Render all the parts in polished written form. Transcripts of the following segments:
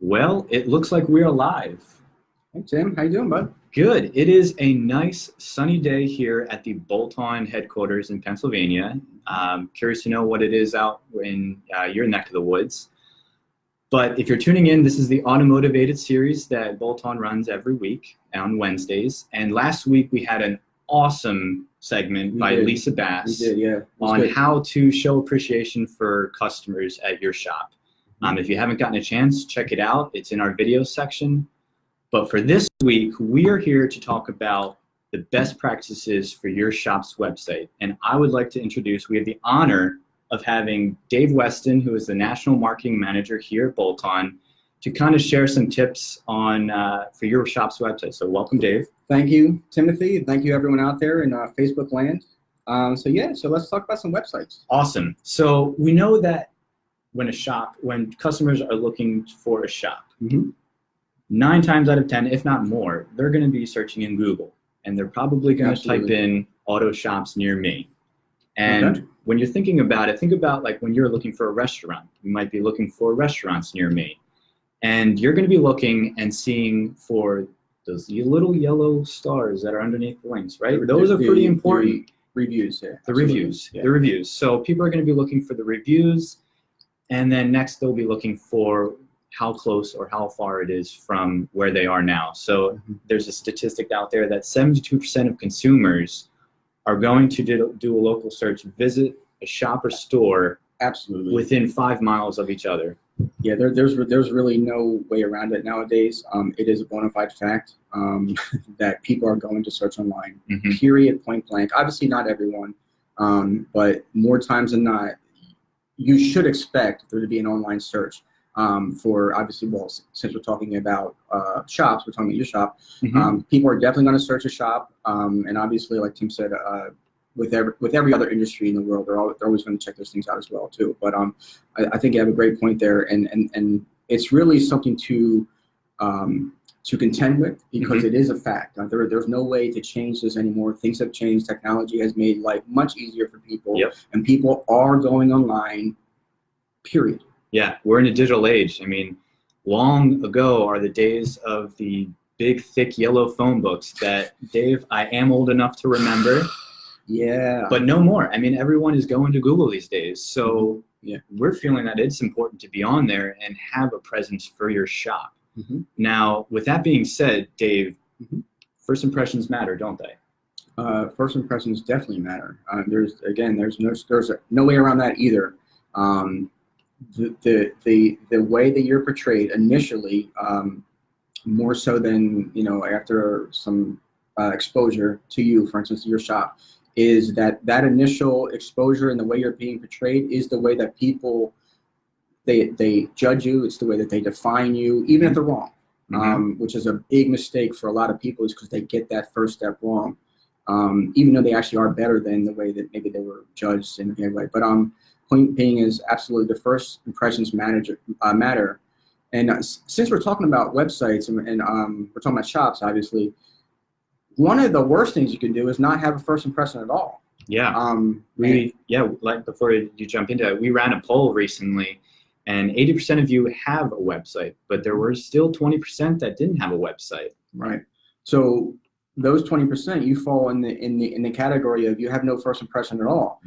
Well, it looks like we are live. Hey Tim, how you doing, bud? Good. It is a nice sunny day here at the Bolt-On headquarters in Pennsylvania. Curious to know what it is out in your neck of the woods. But if you're tuning in, this is the Automotivated series that Bolt-On runs every week on Wednesdays. And last week we had an awesome segment by Lisa Bass on how to show appreciation for customers at your shop. If you haven't gotten a chance, check it out. It's in our video section. But for this week, we are here to talk about the best practices for your shop's website. And I would like to introduce, we have the honor of having Dave Weston, who is the National Marketing Manager here at Bolt-On, to kind of share some tips on for your shop's website. So welcome, Dave. Thank you, Timothy. Thank you, everyone out there in Facebook land. So let's talk about some websites. Awesome. So we know that when customers are looking for a shop, 9 times out of 10, if not more, they're going to be searching in Google, and they're probably going to type in auto shops near me. And when you're thinking about it, think about like when you're looking for a restaurant. You might be looking for restaurants near me, and you're going to be looking and seeing for those little yellow stars that are underneath the links, right? Those are pretty important. Reviews, yeah. The reviews. So people are going to be looking for the reviews, and then next they'll be looking for how close or how far it is from where they are now. So there's a statistic out there that 72% of consumers are going to do a local search, visit a shop or store within 5 miles of each other. Yeah, there's really no way around it nowadays. It is a bona fide fact that people are going to search online, period, point blank. Obviously not everyone, but more times than not, you should expect there to be an online search for, obviously, well, since we're talking about shops, we're talking about your shop. People are definitely going to search a shop, and obviously, like Tim said, with every other industry in the world, they're always going to check those things out as well too. But I think you have a great point there, and it's really something to contend with, because it is a fact. There's no way to change this anymore. Things have changed. Technology has made life much easier for people, and people are going online, period. Yeah, we're in a digital age. I mean, long ago are the days of the big, thick yellow phone books that, Dave, I am old enough to remember. Yeah. But no more. I mean, everyone is going to Google these days. So we're feeling that it's important to be on there and have a presence for your shop. Now, with that being said, Dave, first impressions matter, don't they? First impressions definitely matter. There's no way around that either. The way that you're portrayed initially, more so than after some exposure to you, for instance, to your shop, is that initial exposure and the way you're being portrayed is the way that people they judge you. It's the way that they define you, even if they're wrong, which is a big mistake for a lot of people, is because they get that first step wrong, even though they actually are better than the way that maybe they were judged in a way. But point being is absolutely the first impressions matter. And since we're talking about websites and we're talking about shops, obviously, one of the worst things you can do is not have a first impression at all. Yeah. Like before you jump into it, we ran a poll recently, and 80% of you have a website, but there were still 20% that didn't have a website. Right. So those 20%, you fall in the category of you have no first impression at all.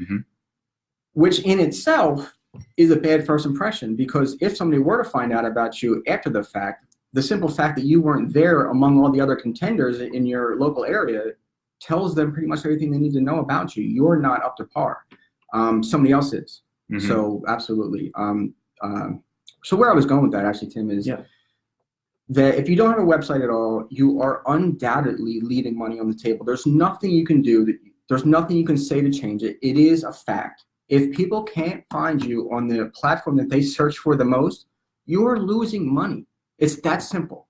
Which in itself is a bad first impression, because if somebody were to find out about you after the fact, the simple fact that you weren't there among all the other contenders in your local area tells them pretty much everything they need to know about you. You're not up to par. Somebody else is. So absolutely. So where I was going with that, actually, Tim, is that if you don't have a website at all, you are undoubtedly leaving money on the table. There's nothing you can do. There's nothing you can say to change it. It is a fact. If people can't find you on the platform that they search for the most, you're losing money. It's that simple.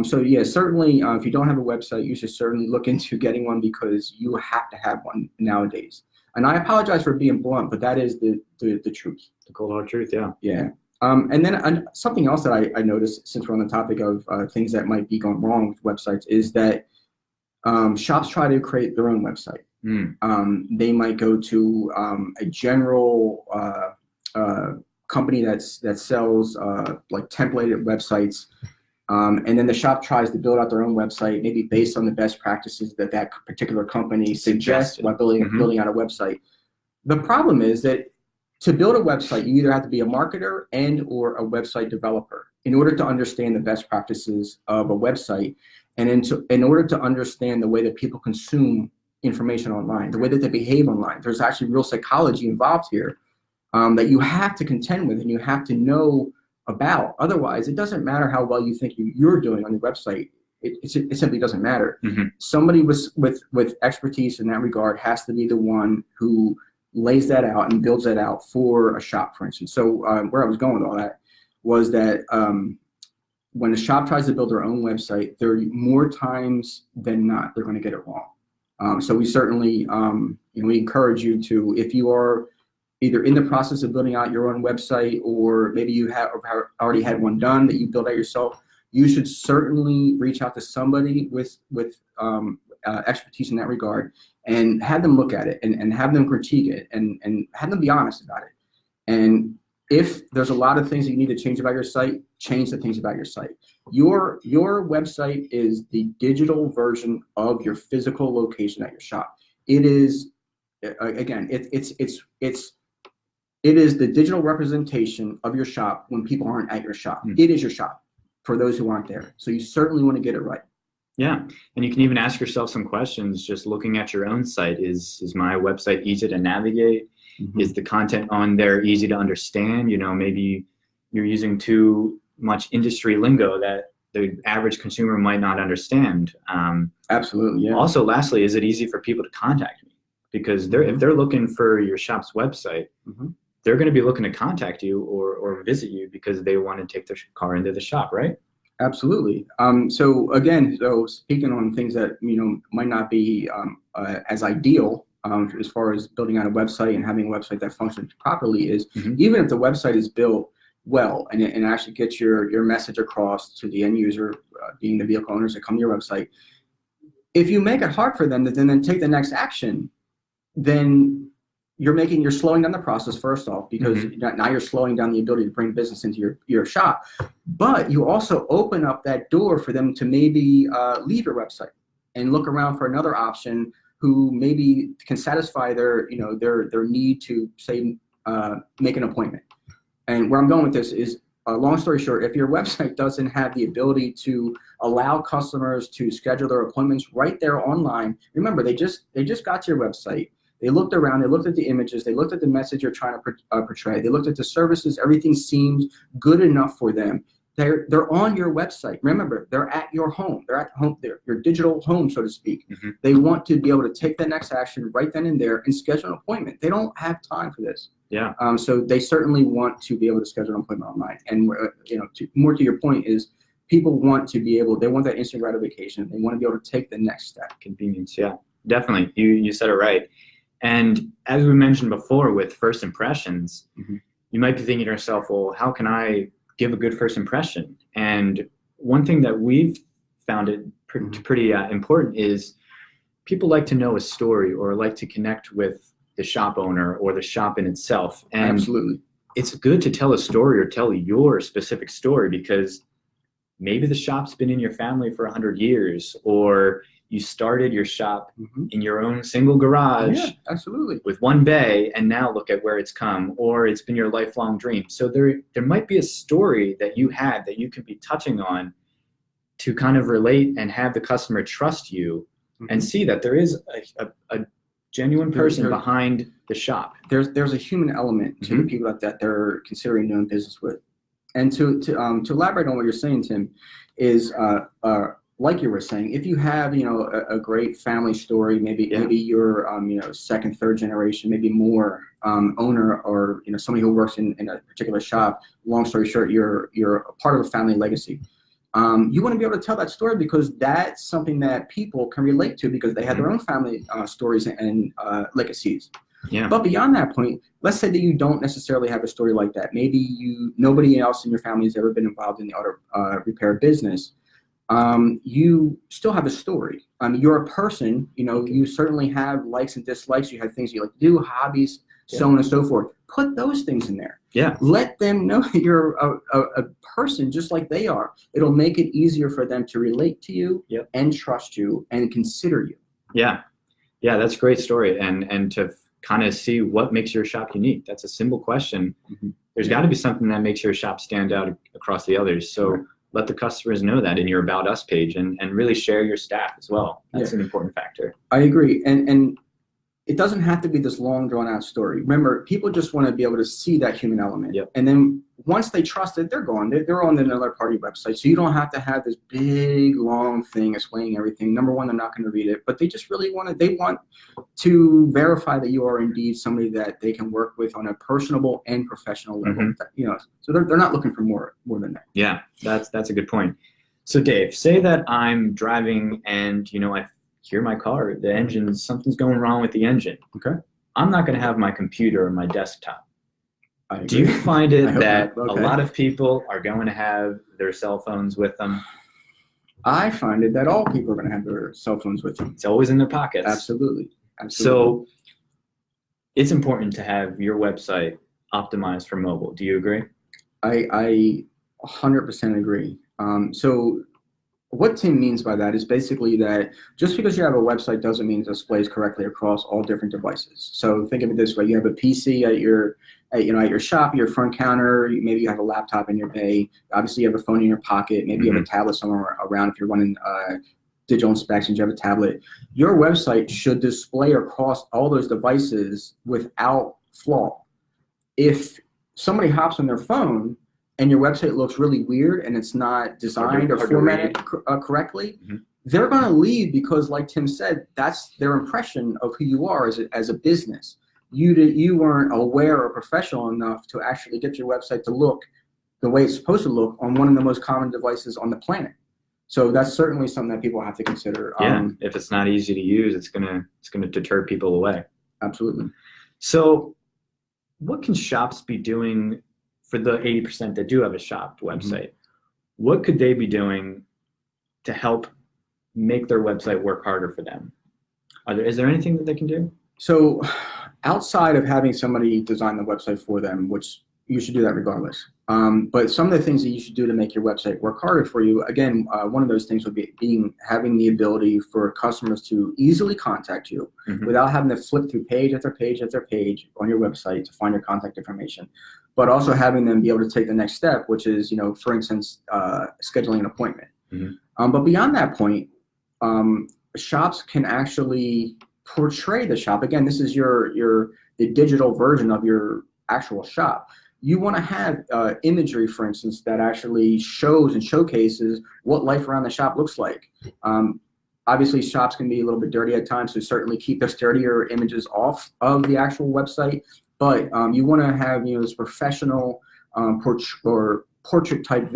So yeah, certainly if you don't have a website, you should certainly look into getting one, because you have to have one nowadays. And I apologize for being blunt, but that is the truth. The cold hard truth, yeah. Yeah. And then something else that I noticed, since we're on the topic of things that might be going wrong with websites, is that shops try to create their own website. They might go to a general company that sells like templated websites, and then the shop tries to build out their own website, maybe based on the best practices that that particular company suggests while building out a website. The problem is that to build a website, you either have to be a marketer and or a website developer in order to understand the best practices of a website, and in order to understand the way that people consume information online, the way that they behave online. There's actually real psychology involved here that you have to contend with and you have to know about. Otherwise, it doesn't matter how well you think you're doing on your website. It simply doesn't matter. Somebody with expertise in that regard has to be the one who lays that out and builds that out for a shop, for instance. So where I was going with all that was that when a shop tries to build their own website, there are more times than not they're going to get it wrong. So we certainly we encourage you to, if you are either in the process of building out your own website, or maybe you have already had one done that you built out yourself, you should certainly reach out to somebody with expertise in that regard and have them look at it and have them critique it and have them be honest about it. And if there's a lot of things that you need to change about your site, change the things about your site. Your website is the digital version of your physical location at your shop. It is, again, it is the digital representation of your shop when people aren't at your shop. It is your shop for those who aren't there. So you certainly want to get it right. Yeah, and you can even ask yourself some questions just looking at your own site. Is my website easy to navigate? Is the content on there easy to understand? You know, maybe you're using too much industry lingo that the average consumer might not understand. Absolutely, yeah. Also, lastly, is it easy for people to contact me? Because if they're looking for your shop's website, they're going to be looking to contact you or visit you because they want to take their car into the shop, right? Absolutely. So again, speaking on things that might not be as ideal as far as building out a website and having a website that functions properly is even if the website is built well and actually gets your message across to the end user, being the vehicle owners that come to your website. If you make it hard for them to then take the next action, then you're slowing down the process, first off, because now you're slowing down the ability to bring business into your shop. But you also open up that door for them to maybe leave your website and look around for another option who maybe can satisfy their need to, say, make an appointment. And where I'm going with this is, long story short, if your website doesn't have the ability to allow customers to schedule their appointments right there online, remember, they just got to your website. They looked around, they looked at the images, they looked at the message you're trying to portray, they looked at the services, everything seemed good enough for them. They're on your website. Remember, they're at your home. They're at home, your digital home, so to speak. They want to be able to take that next action right then and there and schedule an appointment. They don't have time for this. Yeah. So they certainly want to be able to schedule an appointment online. And more to your point is, people want to be able. They want that instant gratification. They want to be able to take the next step. Convenience. Yeah, definitely. You said it right. And as we mentioned before, with first impressions, you might be thinking to yourself, well, how can I give a good first impression? And one thing that we've found it pretty important is people like to know a story or like to connect with the shop owner or the shop in itself. And absolutely, it's good to tell a story or tell your specific story, because maybe the shop's been in your family for 100 years, or you started your shop in your own single garage absolutely, with one bay, and now look at where it's come, or it's been your lifelong dream. So there might be a story that you had that you could be touching on to kind of relate and have the customer trust you and see that there is a genuine person behind the shop. There's a human element to the people that they're considering doing business with. And to elaborate on what you're saying, Tim, is like you were saying, if you have a great family story, maybe you're second, third generation, maybe more owner, or somebody who works in a particular shop. Long story short, you're a part of a family legacy. You want to be able to tell that story because that's something that people can relate to because they have their own family stories and legacies. Yeah. But beyond that point, let's say that you don't necessarily have a story like that. Maybe nobody else in your family has ever been involved in the auto repair business. You still have a story. You're a person. You certainly have likes and dislikes. You have things you like to do, hobbies, so on and so forth. Put those things in there. Yeah. Let them know that you're a person just like they are. It'll make it easier for them to relate to you and trust you and consider you. Yeah. Yeah, that's a great story. And to kind of see what makes your shop unique. That's a simple question. There's got to be something that makes your shop stand out across the others. So let the customers know that in your About Us page, and really share your staff as well. That's an important factor. I agree. And it doesn't have to be this long, drawn-out story. Remember, people just want to be able to see that human element. And then once they trust it, they're gone. They're on another party website. So you don't have to have this big, long thing explaining everything. Number one, they're not going to read it. But they just really want to verify that you are indeed somebody that they can work with on a personable and professional level. So they're not looking for more than that. Yeah, that's a good point. So Dave, say that I'm driving and, I hear my car, the engine, something's going wrong with the engine. Okay. I'm not going to have my computer or my desktop. Do you find it that a lot of people are going to have their cell phones with them? I find it that all people are going to have their cell phones with them. It's always in their pockets. Absolutely. So it's important to have your website optimized for mobile. Do you agree? I 100% agree. So what Tim means by that is basically that just because you have a website doesn't mean it displays correctly across all different devices. So think of it this way: you have a PC at your shop, your front counter. Maybe you have a laptop in your bay. Obviously, you have a phone in your pocket. Maybe you have a tablet somewhere around. If you're running digital inspections, you have a tablet. Your website should display across all those devices without flaw. If somebody hops on their phone and your website looks really weird and it's not designed or formatted correctly, they're going to leave because, like Tim said, that's their impression of who you are as a business. You weren't aware or professional enough to actually get your website to look the way it's supposed to look on one of the most common devices on the planet. So that's certainly something that people have to consider. If it's not easy to use, it's gonna deter people away. Absolutely. So what can shops be doing for the 80% that do have a shop website? What could they be doing to help make their website work harder for them? Is there anything that they can do? So outside of having somebody design the website for them, which you should do that regardless. But some of the things that you should do to make your website work harder for you, again, one of those things would be having the ability for customers to easily contact you without having to flip through page after page after page on your website to find your contact information. But also having them be able to take the next step, which is, for instance, scheduling an appointment. But beyond that point, shops can actually portray the shop. Again, this is the digital version of your actual shop. You want to have imagery, for instance, that actually shows and showcases what life around the shop looks like. Obviously, shops can be a little bit dirty at times, so certainly keep those dirtier images off of the actual website. But you want to have this professional portrait type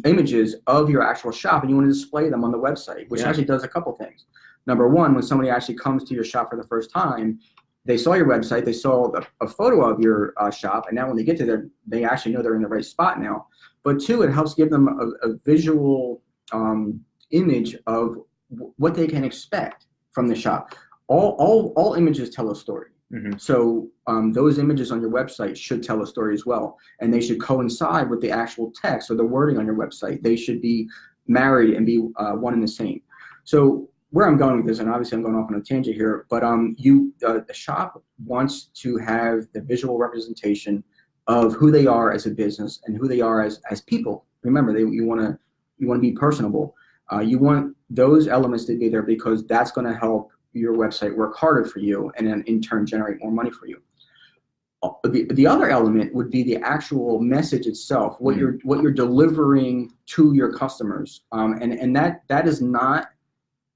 images of your actual shop, and you want to display them on the website, which actually does a couple things. Number one, when somebody actually comes to your shop for the first time, they saw your website, they saw a photo of your shop, and now when they get to there, they actually know they're in the right spot now. But two, it helps give them a visual image of what they can expect from the shop. All images tell a story. So those images on your website should tell a story as well, and they should coincide with the actual text or the wording on your website. They should be married and be one and the same. So where I'm going with this, and obviously I'm going off on a tangent here, but the shop wants to have the visual representation of who they are as a business and who they are as people. Remember, you want to be personable. You want those elements to be there because that's going to help your website work harder for you and then in turn generate more money for you. The other element would be the actual message itself, what you're delivering to your customers, and that is not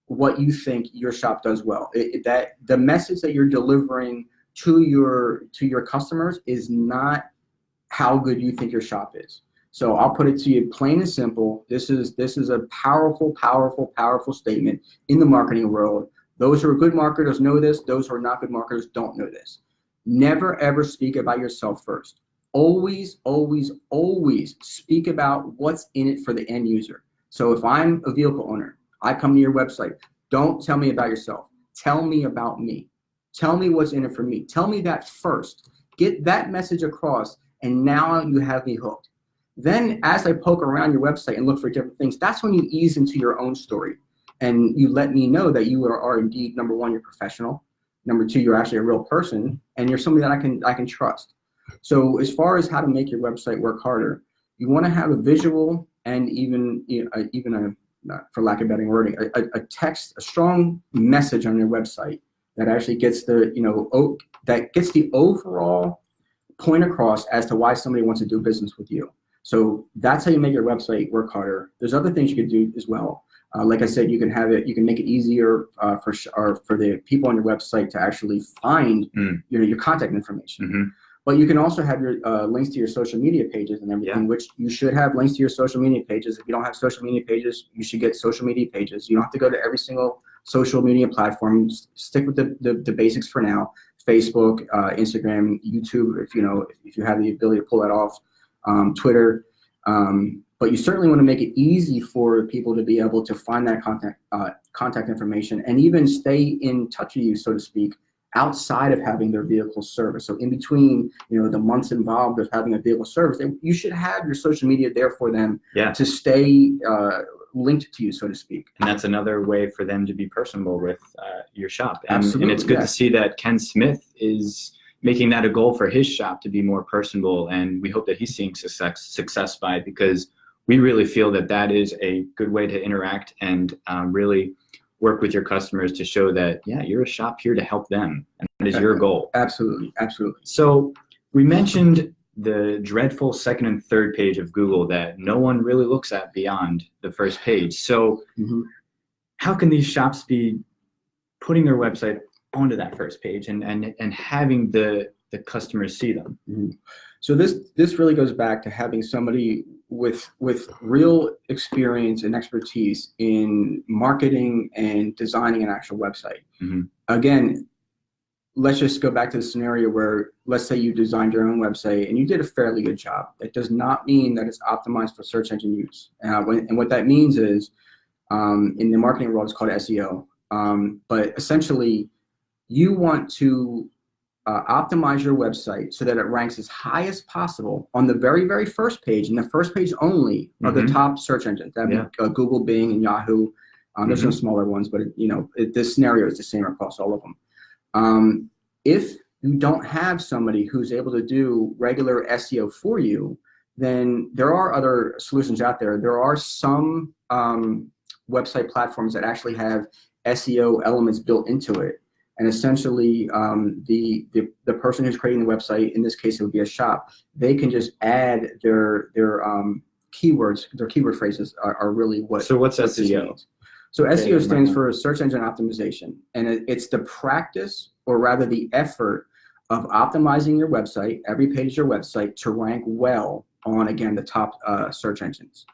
what you think your shop does well. That the message that you're delivering to your customers is not how good you think your shop is. So I'll put it to you plain and simple. This is a powerful, powerful, powerful statement in the marketing world. Those who are good marketers know this. Those who are not good marketers don't know this. Never, ever speak about yourself first. Always, always, always speak about what's in it for the end user. So if I'm a vehicle owner, I come to your website. Don't tell me about yourself. Tell me about me. Tell me what's in it for me. Tell me that first. Get that message across, and now you have me hooked. Then as I poke around your website and look for different things, that's when you ease into your own story. And you let me know that you are indeed, number one, you're professional. Number two, you're actually a real person, and you're somebody that I can trust. So as far as how to make your website work harder, you want to have a visual and even for lack of better wording, a text, a strong message on your website that actually gets that gets the overall point across as to why somebody wants to do business with you. So that's how you make your website work harder. There's other things you could do as well. Like I said, you can make it easier for the people on your website to actually find your contact information. Mm-hmm. But you can also have your links to your social media pages and everything, which you should have links to your social media pages. If you don't have social media pages, you should get social media pages. You don't have to go to every single social media platform. Stick with the basics for now. Facebook, Instagram, YouTube, if you have the ability to pull that off, Twitter. But you certainly want to make it easy for people to be able to find that contact information and even stay in touch with you, so to speak, outside of having their vehicle service. So in between, the months involved of having a vehicle service, you should have your social media there for them to stay linked to you, so to speak. And that's another way for them to be personable with your shop. And, Absolutely, and it's good to see that Ken Smith is making that a goal for his shop to be more personable. And we hope that he's seeing success by it, because we really feel that that is a good way to interact and really work with your customers to show that, you're a shop here to help them. And that is your goal. Absolutely. Absolutely. So we mentioned the dreadful second and third page of Google that no one really looks at beyond the first page. So how can these shops be putting their website onto that first page and having the customers see them? So this really goes back to having somebody with real experience and expertise in marketing and designing an actual website. Again, let's just go back to the scenario where, let's say you designed your own website and you did a fairly good job. That does not mean that it's optimized for search engine use. And what that means is, in the marketing world, it's called SEO. But essentially, you want to optimize your website so that it ranks as high as possible on the very, very first page, and the first page only of the top search engines. That'd be Google, Bing, and Yahoo. There's some smaller ones, but this scenario is the same across all of them. If you don't have somebody who's able to do regular SEO for you, then there are other solutions out there. There are some website platforms that actually have SEO elements built into it. And essentially, the person who's creating the website, in this case, it would be a shop. They can just add their keywords. Their keyword phrases are really what. So what's what SEO? Means. So SEO stands for search engine optimization, and it's the practice, or rather the effort, of optimizing your website, every page of your website, to rank well on, again, the top search engines.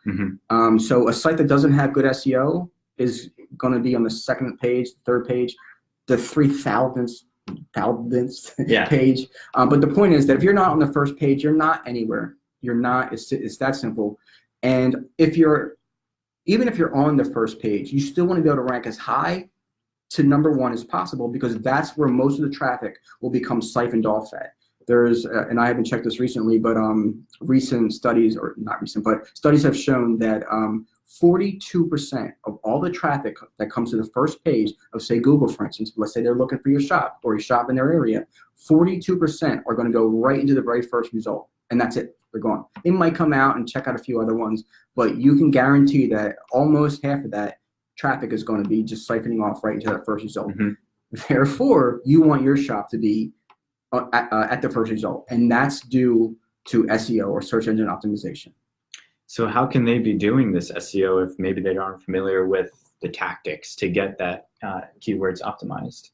So a site that doesn't have good SEO is going to be on the second page, third page, the 3,000th page. But the point is that if you're not on the first page, you're not anywhere. You're not. It's that simple. And even if you're on the first page, you still want to be able to rank as high to number one as possible, because that's where most of the traffic will become siphoned off at. There's, and I haven't checked this recently, but recent studies, or not recent, but studies have shown that 42% of all the traffic that comes to the first page of, say, Google, for instance, let's say they're looking for your shop or your shop in their area, 42% are going to go right into the very first result, and that's it. They're gone. They might come out and check out a few other ones, but you can guarantee that almost half of that traffic is going to be just siphoning off right into that first result. Therefore, you want your shop to be at the first result, and that's due to SEO, or search engine optimization. So how can they be doing this SEO if maybe they aren't familiar with the tactics to get that keywords optimized?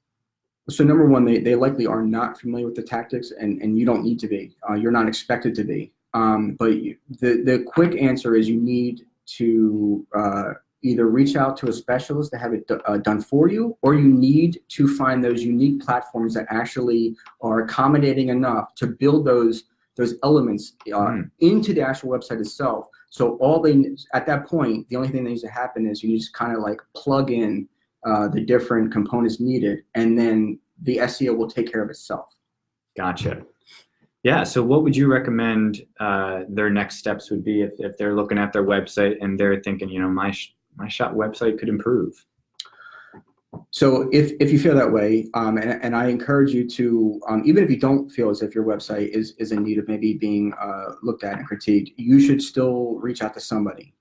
So number one, they likely are not familiar with the tactics, and you don't need to be. You're not expected to be. But the quick answer is you need to either reach out to a specialist to have it done for you, or you need to find those unique platforms that actually are accommodating enough to build those elements into the actual website itself. So at that point, the only thing that needs to happen is you just kind of like plug in the different components needed, and then the SEO will take care of itself. Gotcha. Yeah. So what would you recommend their next steps would be if they're looking at their website and they're thinking, my shop website could improve? So if you feel that way, and I encourage you to, even if you don't feel as if your website is in need of maybe being looked at and critiqued, you should still reach out to somebody.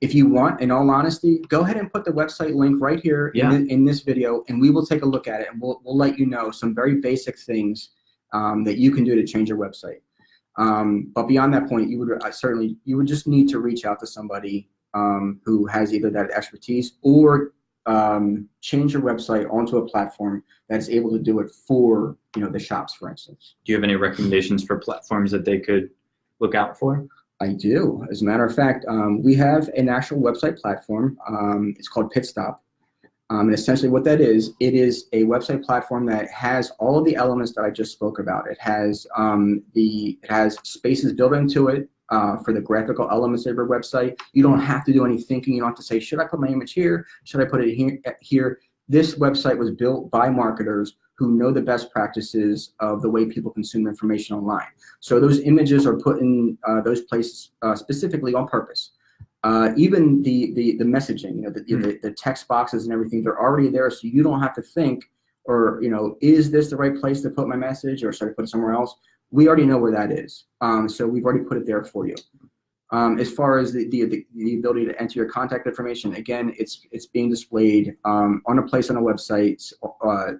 If you want, in all honesty, go ahead and put the website link right here in this video, and we will take a look at it, and we'll let you know some very basic things that you can do to change your website. But beyond that point, you would just need to reach out to somebody who has either that expertise or change your website onto a platform that's able to do it for the shops, for instance. Do you have any recommendations for platforms that they could look out for? I do. As a matter of fact, we have an actual website platform. It's called Pitstop. And essentially what that is, it is a website platform that has all of the elements that I just spoke about. It has spaces built into it for the graphical elements of your website. You don't have to do any thinking. You don't have to say, should I put my image here? Should I put it here? This website was built by marketers who know the best practices of the way people consume information online. So those images are put in those places specifically on purpose. Even the messaging, the text boxes and everything, they're already there, so you don't have to think, or is this the right place to put my message, or should I put it somewhere else? We already know where that is, so we've already put it there for you. As far as the ability to enter your contact information, again, it's being displayed on a place on a website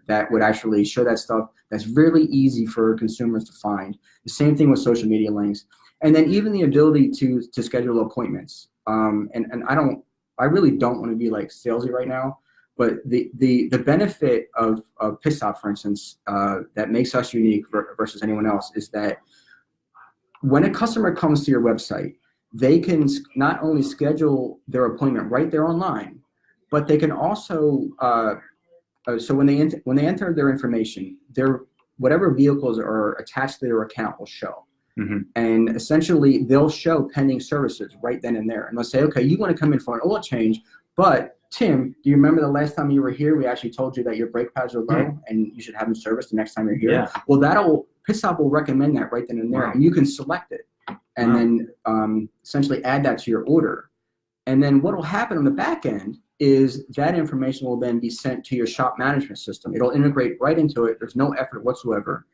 that would actually show that stuff. That's really easy for consumers to find. The same thing with social media links, and then even the ability to schedule appointments. And I really don't want to be like salesy right now, but the benefit of Pitstop, for instance, that makes us unique versus anyone else is that when a customer comes to your website, they can not only schedule their appointment right there online, but they can also, so when they enter their information, whatever vehicles are attached to their account will show. Mm-hmm. And essentially, they'll show pending services right then and there. And they'll say, okay, you want to come in for an oil change, but Tim, do you remember the last time you were here, we actually told you that your brake pads are low mm-hmm. and you should have them serviced the next time you're here? Yeah. Well, Pitstop will recommend that right then and there, wow. and you can select it. And then essentially add that to your order. And then what will happen on the back end is that information will then be sent to your shop management system. It'll integrate right into it. There's no effort whatsoever.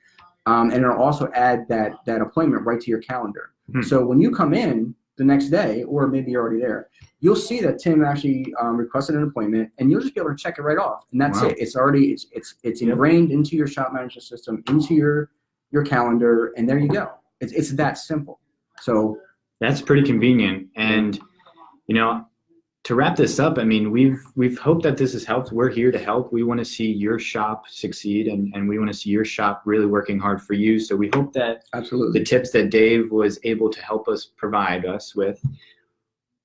And it'll also add that appointment right to your calendar. Hmm. So when you come in the next day, or maybe you're already there, you'll see that Tim actually requested an appointment, and you'll just be able to check it right off. And that's wow. it. It's already it's ingrained into your shop management system, into your calendar, and there you go. It's that simple. So that's pretty convenient. And to wrap this up, I mean, we've hoped that this has helped. We're here to help. We want to see your shop succeed, and we want to see your shop really working hard for you. So we hope that absolutely the tips that Dave was able to help us provide us with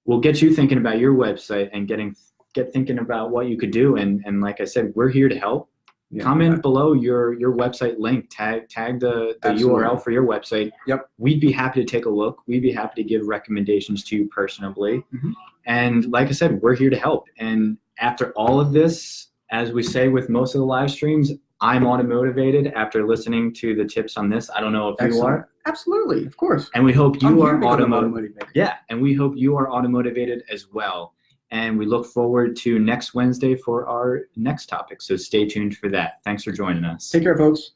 will get you thinking about your website and get thinking about what you could do. And like I said, we're here to help. Yeah, comment below your website link, tag the URL for your website. Yep. We'd be happy to take a look. We'd be happy to give recommendations to you personally. Mm-hmm. And like I said, we're here to help. And after all of this, as we say with most of the live streams, I'm automotivated after listening to the tips on this. I don't know if Excellent. You are. Absolutely, of course. And we hope you are automotivated. Yeah, and we hope you are automotivated as well. And we look forward to next Wednesday for our next topic. So stay tuned for that. Thanks for joining us. Take care, folks.